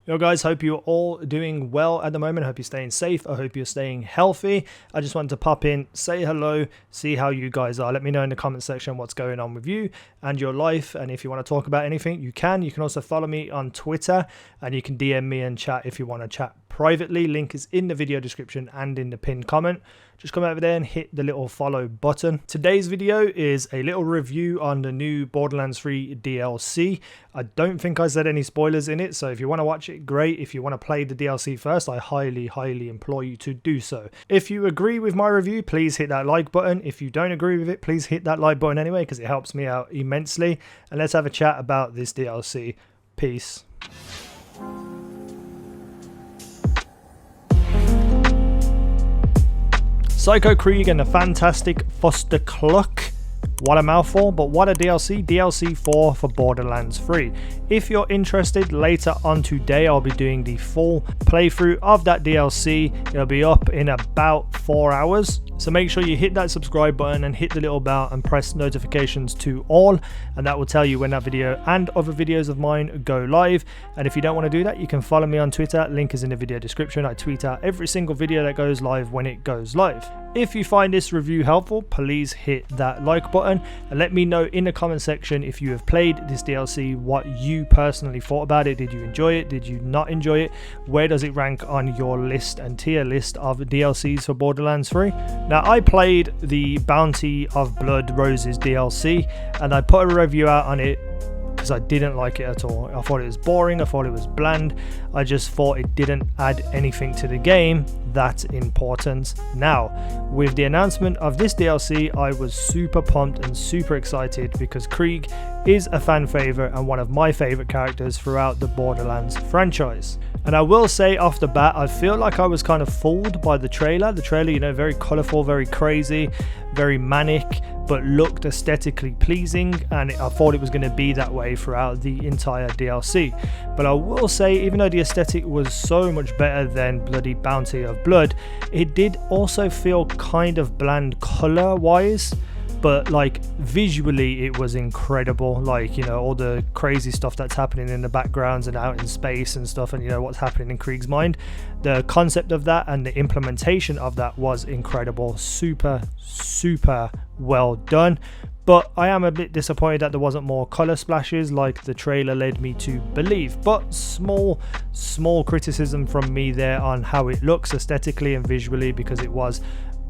Yo guys, hope you're all doing well at the moment. I hope you're staying safe. I hope you're staying healthy. I just wanted to pop in, say hello, see how you guys are. Let me know in the comment section what's going on with you and your life. And if you want to talk about anything, you can. You can also follow me on Twitter and you can DM me and chat if you want to chat privately. Link is in the video description and in the pinned comment. Just come over there and hit the little follow button. Today's video is a little review on the new Borderlands 3 DLC. I don't think I said any spoilers in it, so if you want to watch it, great. If you want to play the DLC first, I highly implore you to do so. If you agree with my review, please hit that like button. If you don't agree with it, please hit that like button anyway, because it helps me out immensely. And let's have a chat about this DLC. Peace. Psycho Krieg and the Fantastic Fustercluck. What a mouthful, but what a DLC. DLC 4 for Borderlands 3. If you're interested, later on today I'll be doing the full playthrough of that DLC. It'll be up in about 4 hours. So make sure you hit that subscribe button and hit the little bell and press notifications to all, and that will tell you when that video and other videos of mine go live. And if you don't want to do that, you can follow me on Twitter. Link is in the video description. I tweet out every single video that goes live when it goes live. If you find this review helpful, please hit that like button and let me know in the comment section if you have played this DLC, what you personally thought about it. Did you enjoy it? Did you not enjoy it? Where does it rank on your list and tier list of DLCs for Borderlands 3? Now, I played the Bounty of Blood Roses DLC and I put a review out on it because I didn't like it at all. I thought it was boring, I thought it was bland, I just thought it didn't add anything to the game that's important. Now, with the announcement of this DLC, I was super pumped and super excited because Krieg is a fan favorite and one of my favorite characters throughout the Borderlands franchise. And I will say off the bat, I feel like I was kind of fooled by the trailer. The trailer, you know, very colourful, very crazy, very manic, but looked aesthetically pleasing, and I thought it was going to be that way throughout the entire DLC. But I will say, even though the aesthetic was so much better than bloody Bounty of Blood, it did also feel kind of bland colour wise, but like visually it was incredible. Like, you know, all the crazy stuff that's happening in the backgrounds and out in space and stuff, and you know what's happening in Krieg's mind, the concept of that and the implementation of that was incredible. Super well done. But I am a bit disappointed that there wasn't more color splashes like the trailer led me to believe. But small criticism from me there on how it looks aesthetically and visually, because it was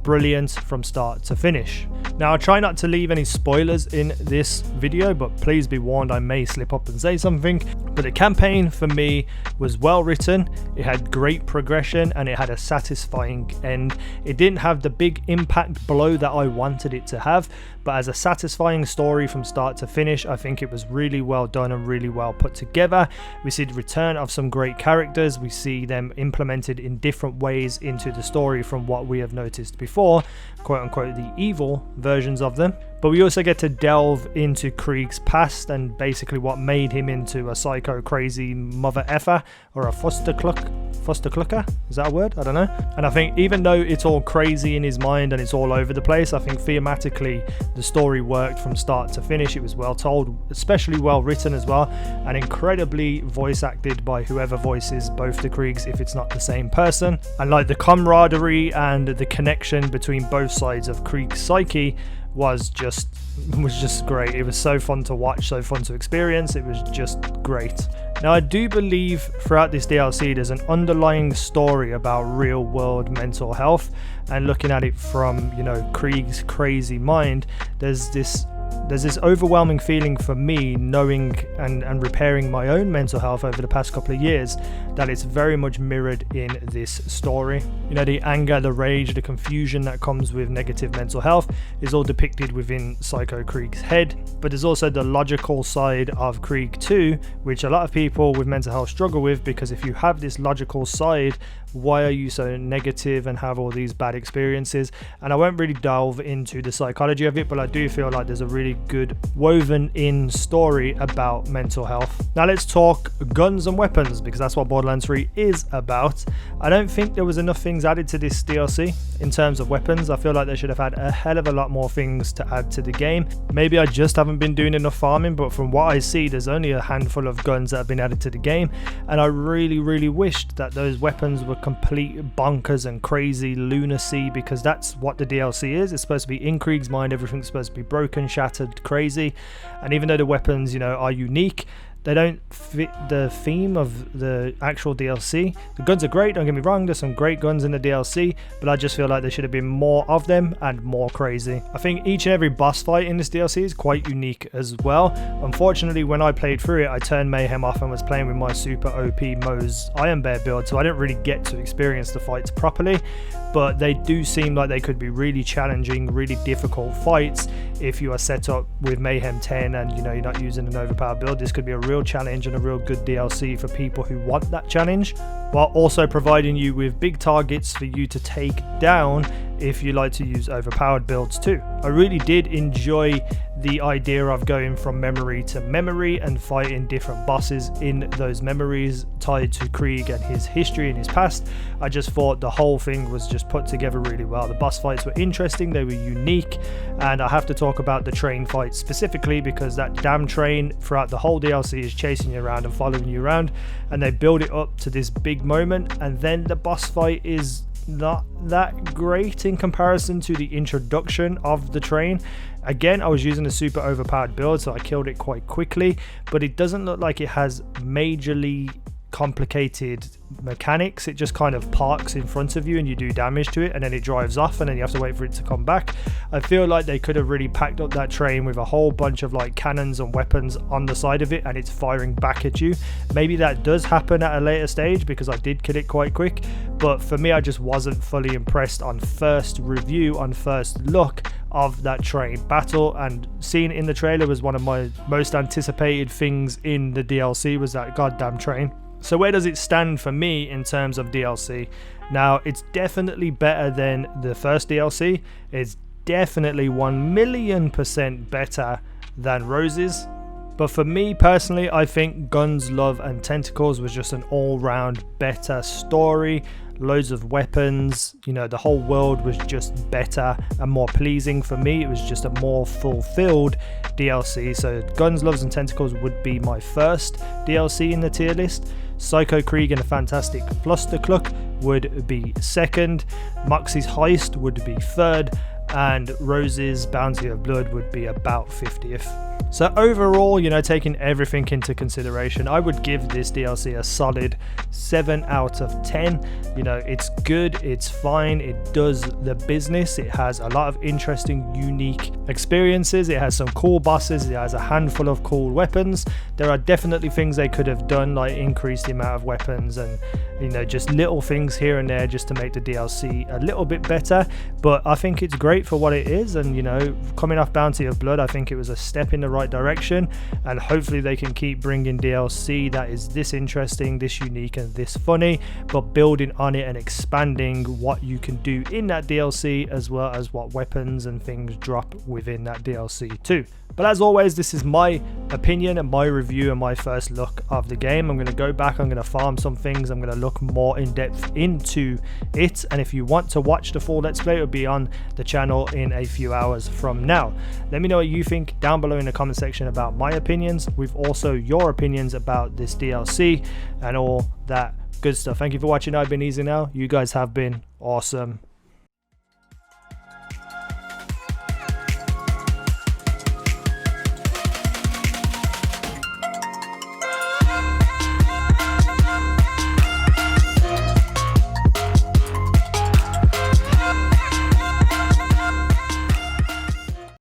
brilliant from start to finish. Now, I try not to leave any spoilers in this video, but please be warned, I may slip up and say something. But the campaign for me was well written, it had great progression, and it had a satisfying end. It didn't have the big impact blow that I wanted it to have, but as a satisfying story from start to finish, I think it was really well done and really well put together. We see the return of some great characters, we see them implemented in different ways into the story from what we have noticed before, quote unquote the evil versions of them. But we also get to delve into Krieg's past and basically what made him into a psycho crazy mother effer, or a Fusterclucker, is that a word? I don't know. And I think even though it's all crazy in his mind and it's all over the place, I think thematically the story worked from start to finish. It was well told, especially well written as well, and incredibly voice acted by whoever voices both the Kriegs if it's not the same person. And like the camaraderie and the connection between both sides of Krieg's psyche was just great. It was so fun to watch, so fun to experience. It was just great. Now, I do believe throughout this DLC there's an underlying story about real world mental health, and looking at it from, you know, Krieg's crazy mind, there's this overwhelming feeling for me, knowing and repairing my own mental health over the past couple of years, that it's very much mirrored in this story. You know, the anger, the rage, the confusion that comes with negative mental health is all depicted within Psycho Krieg's head, but there's also the logical side of Krieg too, which a lot of people with mental health struggle with, because if you have this logical side, why are you so negative and have all these bad experiences? And I won't really delve into the psychology of it, but I do feel like there's a really good woven in story about mental health. Now let's talk guns and weapons, because that's what Borderlands 3 is about. I don't think there was enough things added to this DLC in terms of weapons. I feel like they should have had a hell of a lot more things to add to the game. Maybe I just haven't been doing enough farming, but from what I see, there's only a handful of guns that have been added to the game, and I really wished that those weapons were complete bonkers and crazy lunacy, because that's what the DLC is. It's supposed to be in Krieg's mind, everything's supposed to be broken, shattered, crazy, and even though the weapons, you know, are unique, they don't fit the theme of the actual DLC. The guns are great, don't get me wrong, there's some great guns in the DLC, but I just feel like there should have been more of them and more crazy. I think each and every boss fight in this DLC is quite unique as well. Unfortunately, when I played through it, I turned Mayhem off and was playing with my super OP Moe's Iron Bear build, so I didn't really get to experience the fights properly, but they do seem like they could be really challenging, really difficult fights if you are set up with Mayhem 10 and, you know, you're not using an overpowered build. This could be a real challenge and a real good DLC for people who want that challenge, while also providing you with big targets for you to take down if you like to use overpowered builds too. I really did enjoy the idea of going from memory to memory and fighting different bosses in those memories tied to Krieg and his history and his past. I just thought the whole thing was just put together really well. The boss fights were interesting, they were unique, and I have to talk about the train fight specifically, because that damn train throughout the whole DLC is chasing you around and following you around, and they build it up to this big moment, and then the boss fight is not that great in comparison to the introduction of the train. Again, I was using a super overpowered build, so I killed it quite quickly, but it doesn't look like it has majorly complicated mechanics. It just kind of parks in front of you and you do damage to it, and then it drives off, and then you have to wait for it to come back. I feel like they could have really packed up that train with a whole bunch of like cannons and weapons on the side of it, and it's firing back at you. Maybe that does happen at a later stage, because I did kill it quite quick, but for me, I just wasn't fully impressed on first review, on first look of that train battle. And seeing it in the trailer was one of my most anticipated things in the DLC, was that goddamn train. So where does it stand for me in terms of DLC? Now, it's definitely better than the first DLC. It's definitely 1,000,000% better than Rose's. But for me personally, I think Guns, Love and Tentacles was just an all-round better story. Loads of weapons, you know, the whole world was just better and more pleasing for me. It was just a more fulfilled DLC. So Guns, Loves and Tentacles would be my first DLC in the tier list. Psycho Krieg and the Fantastic Fustercluck would be second. Moxie's Heist would be third, and Rose's Bounty of Blood would be about 50th. So overall, you know, taking everything into consideration, I would give this DLC a solid 7 out of 10. You know, it's good, it's fine, it does the business, it has a lot of interesting, unique experiences, it has some cool bosses, it has a handful of cool weapons. There are definitely things they could have done, like increase the amount of weapons and, you know, just little things here and there just to make the DLC a little bit better. But I think it's great for what it is, and, you know, coming off Bounty of Blood, I think it was a step in the right direction, and hopefully they can keep bringing DLC that is this interesting, this unique and this funny, but building on it and expanding what you can do in that DLC, as well as what weapons and things drop within that DLC too. But as always, this is my opinion and my review and my first look of the game. I'm going to go back, I'm going to farm some things, I'm going to look more in depth into it, and if you want to watch the full Let's Play, it will be on the channel in a few hours from now. Let me know what you think down below in the comment section about my opinions, with also your opinions about this DLC and all that good stuff. Thank you for watching. I've been easynow. You guys have been awesome.